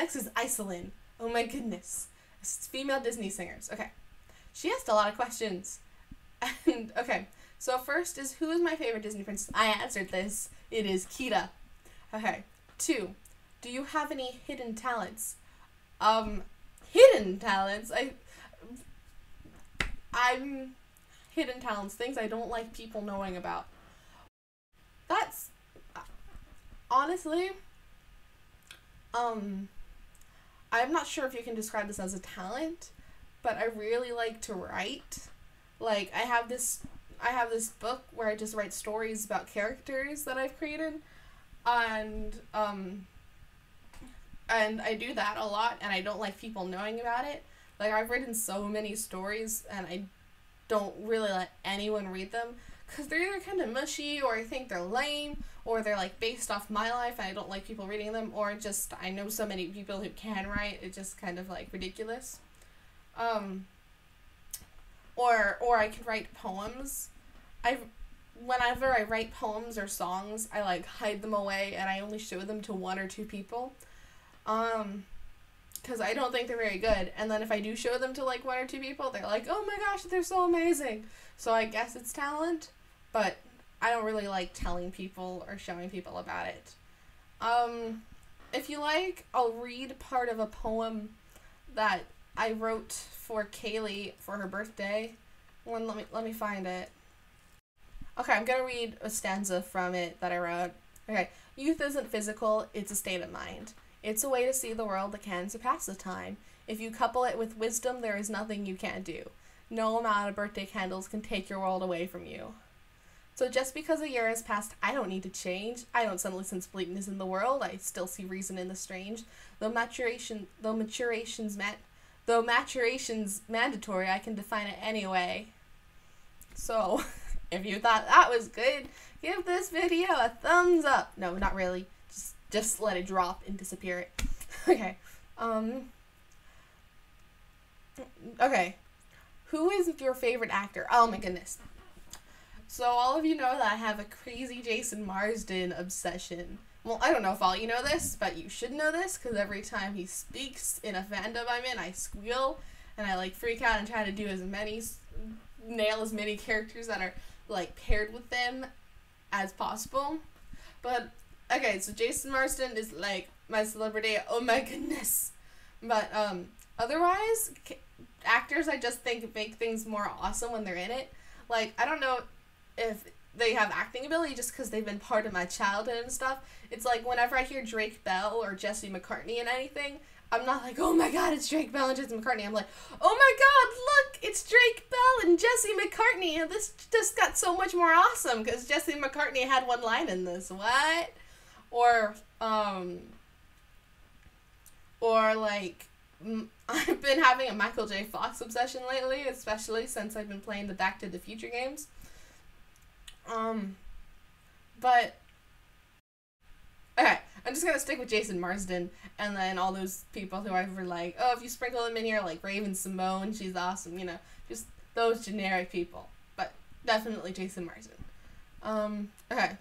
next is Iselin. Oh my goodness. It's female Disney singers. Okay. She asked a lot of questions. And, okay. So first is, who is my favorite Disney princess? I answered this. It is Kida. Okay. 2. Do you have any hidden talents? Hidden talents? I'm hidden talents. Things I don't like people knowing about. That's, honestly, I'm not sure if you can describe this as a talent, but I really like to write. Like, I have this book where I just write stories about characters that I've created, and I do that a lot, and I don't like people knowing about it. Like, I've written so many stories, and I don't really let anyone read them, because they're either kind of mushy, or I think they're lame, or they're, like, based off my life, and I don't like people reading them, or just, I know so many people who can write, it's just kind of, like, ridiculous. Or I can write poems. Whenever I write poems or songs, I, like, hide them away, and I only show them to 1 or 2 people. Because I don't think they're very good, and then if I do show them to, like, 1 or 2 people, they're like, oh my gosh, they're so amazing. So I guess it's talent, but I don't really like telling people or showing people about it. If you like, I'll read part of a poem that I wrote for Kaylee for her birthday. Let me find it. Okay, I'm gonna read a stanza from it that I wrote. Okay, youth isn't physical, it's a state of mind. It's a way to see the world that can surpass the time. If you couple it with wisdom, there is nothing you can't do. No amount of birthday candles can take your world away from you. So just because a year has passed, I don't need to change. I don't suddenly sense bleakness in the world. I still see reason in the strange. Though maturation's mandatory, I can define it anyway. So, if you thought that was good, give this video a thumbs up. No, not really. Just let it drop and disappear it. Okay. Okay. Who is your favorite actor? Oh my goodness. So all of you know that I have a crazy Jason Marsden obsession. Well, I don't know if all you know this, but you should know this, because every time he speaks in a fandom I'm in, I squeal, and I, like, freak out and try to do nail as many characters that are, like, paired with them as possible. But, okay, so Jason Marsden is, like, my celebrity. Oh my goodness. But, otherwise, actors I just think make things more awesome when they're in it. Like, I don't know if they have acting ability just because they've been part of my childhood and stuff. It's like whenever I hear Drake Bell or Jesse McCartney in anything, I'm not like, oh my god, it's Drake Bell and Jesse McCartney. I'm like, oh my god, look, it's Drake Bell and Jesse McCartney, and this just got so much more awesome because Jesse McCartney had 1 line in this. What? Or like, I've been having a Michael J. Fox obsession lately, especially since I've been playing the Back to the Future games. But, okay, I'm just gonna stick with Jason Marsden, and then all those people who I've been like, oh, if you sprinkle them in here, like Raven-Symoné, she's awesome, you know, just those generic people, but definitely Jason Marsden. Okay.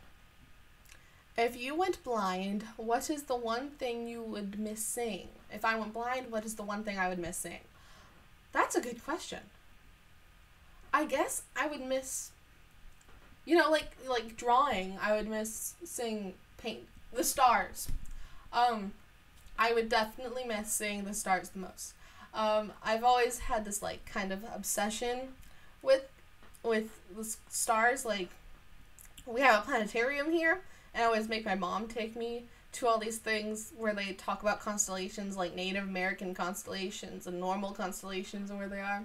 If you went blind, what is the one thing you would miss seeing? If I went blind, what is the one thing I would miss seeing? That's a good question. I guess I would miss, you know, like drawing. I would miss seeing paint the stars. I would definitely miss seeing the stars the most. I've always had this, like, kind of obsession with the stars. Like, we have a planetarium here, and I always make my mom take me to all these things where they talk about constellations, like Native American constellations and normal constellations and where they are.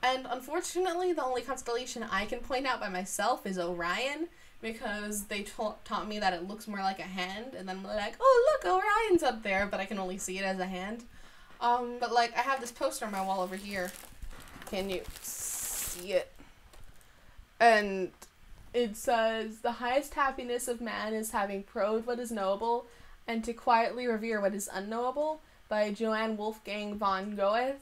And unfortunately, the only constellation I can point out by myself is Orion, because they taught me that it looks more like a hand, and then they're like, oh look, Orion's up there, but I can only see it as a hand. But, like, I have this poster on my wall over here. Can you see it? And it says, the highest happiness of man is having probed what is knowable, and to quietly revere what is unknowable, by Johann Wolfgang von Goethe.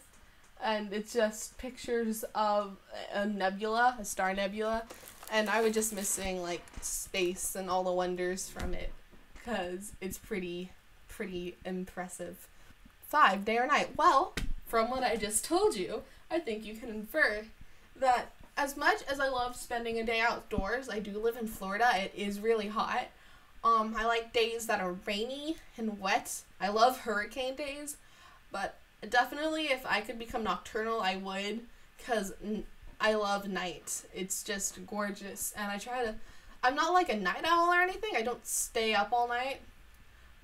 And it's just pictures of a nebula, a star nebula, and I would just miss seeing, like, space and all the wonders from it, because it's pretty impressive. 5, day or night? Well, from what I just told you, I think you can infer that as much as I love spending a day outdoors, I do live in Florida. It is really hot. I like days that are rainy and wet. I love hurricane days, but definitely if I could become nocturnal, I would, because I love night. It's just gorgeous, and I'm not like a night owl or anything. I don't stay up all night,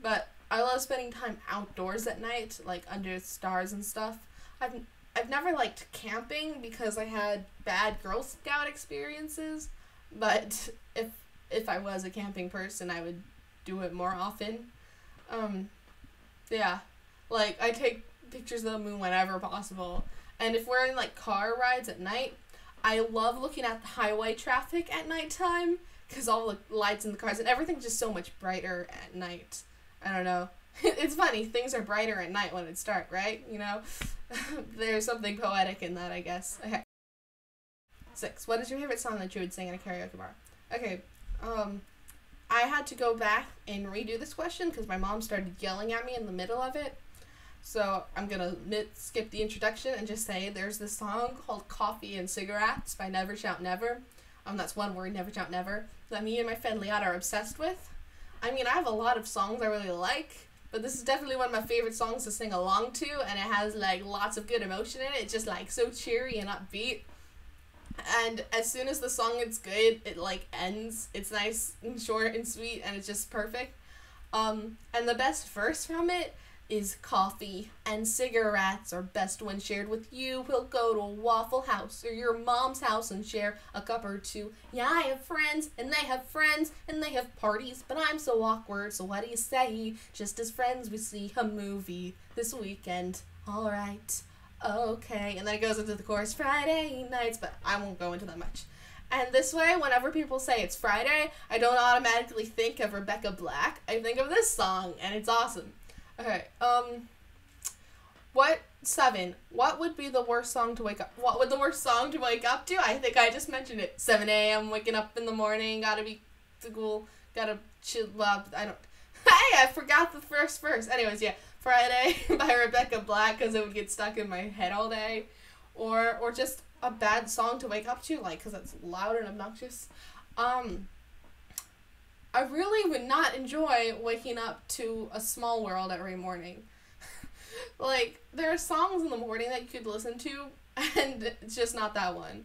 but I love spending time outdoors at night, like under stars and stuff. I've never liked camping because I had bad Girl Scout experiences, but if I was a camping person, I would do it more often. Yeah, like I take pictures of the moon whenever possible, and if we're in like car rides at night, I love looking at the highway traffic at nighttime because all the lights in the cars and everything's just so much brighter at night. I don't know. It's funny, things are brighter at night when it's dark, right? You know? There's something poetic in that, I guess. Okay. 6. What is your favorite song that you would sing in a karaoke bar? Okay, I had to go back and redo this question because my mom started yelling at me in the middle of it. So I'm gonna skip the introduction and just say there's this song called Coffee and Cigarettes by Never Shout Never. That's one word, Never Shout Never, that me and my friend Liat are obsessed with. I mean, I have a lot of songs I really like, but this is definitely one of my favorite songs to sing along to, and it has like lots of good emotion in it. It's just like so cheery and upbeat. And as soon as the song gets good, it like ends. It's nice and short and sweet, and it's just perfect. And the best verse from it is coffee and cigarettes are best when shared with you. We'll go to a Waffle House or your mom's house and share a cup or two. Yeah, I have friends, and they have friends, and they have parties, but I'm so awkward, so what do you say? Just as friends, we see a movie this weekend. Alright, okay. And then it goes into the chorus, Friday nights, but I won't go into that much. And this way, whenever people say it's Friday, I don't automatically think of Rebecca Black. I think of this song, and it's awesome. Okay, 7. What would be the worst song to wake up? What would the worst song to wake up to? I think I just mentioned it. 7 a.m., waking up in the morning, gotta be cool, gotta chill up. Hey, I forgot the first verse. Anyways, yeah, Friday by Rebecca Black, because it would get stuck in my head all day. Or just a bad song to wake up to, like, because it's loud and obnoxious. I really would not enjoy waking up to A Small World every morning. Like, there are songs in the morning that you could listen to, and it's just not that one.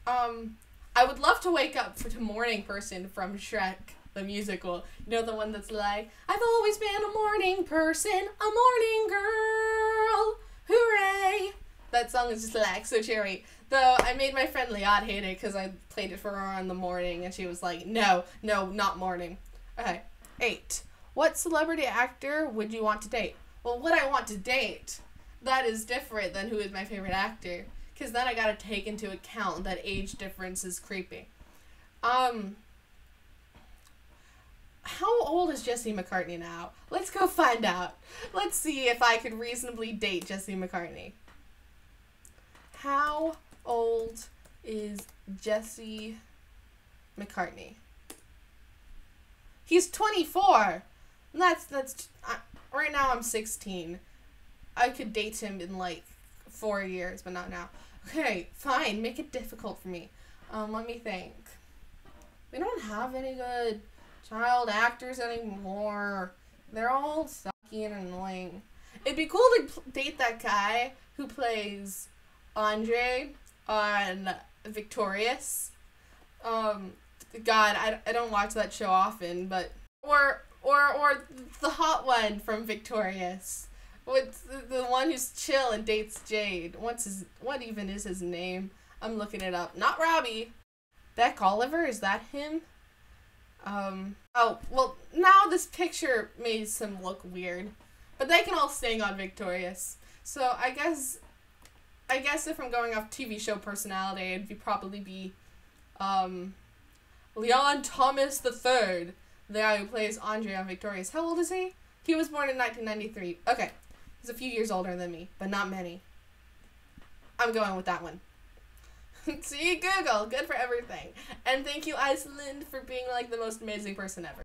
I would love to wake up to Morning Person from Shrek, the musical. You know, the one that's like, I've always been a morning person, a morning girl, hooray. That song is just like so cheery. Though I made my friend Liat hate it because I played it for her in the morning and she was like, no, not morning. Okay, 8. What celebrity actor would you want to date? Well, would I want to date? That is different than who is my favorite actor. Because then I gotta take into account that age difference is creepy. How old is Jesse McCartney now? Let's go find out. Let's see if I could reasonably date Jesse McCartney. How old is Jesse McCartney? He's 24. That's right now I'm 16. I could date him in like 4 years, but not now. Okay, fine. Make it difficult for me. Let me think. We don't have any good child actors anymore. They're all sucky and annoying. It'd be cool to date that guy who plays Andre on Victorious. God, I don't watch that show often, but or the hot one from Victorious. What's the one who's chill and dates Jade? What even is his name? I'm looking it up. Not Robbie. Beck Oliver, is that him? Oh, well, now this picture made him look weird. But they can all sing on Victorious. So I guess if I'm going off TV show personality, it'd probably be Leon Thomas III, the guy who plays Andre on Victorious. How old is he? He was born in 1993. Okay, he's a few years older than me, but not many. I'm going with that one. See, Google, good for everything. And thank you, Iceland, for being like the most amazing person ever.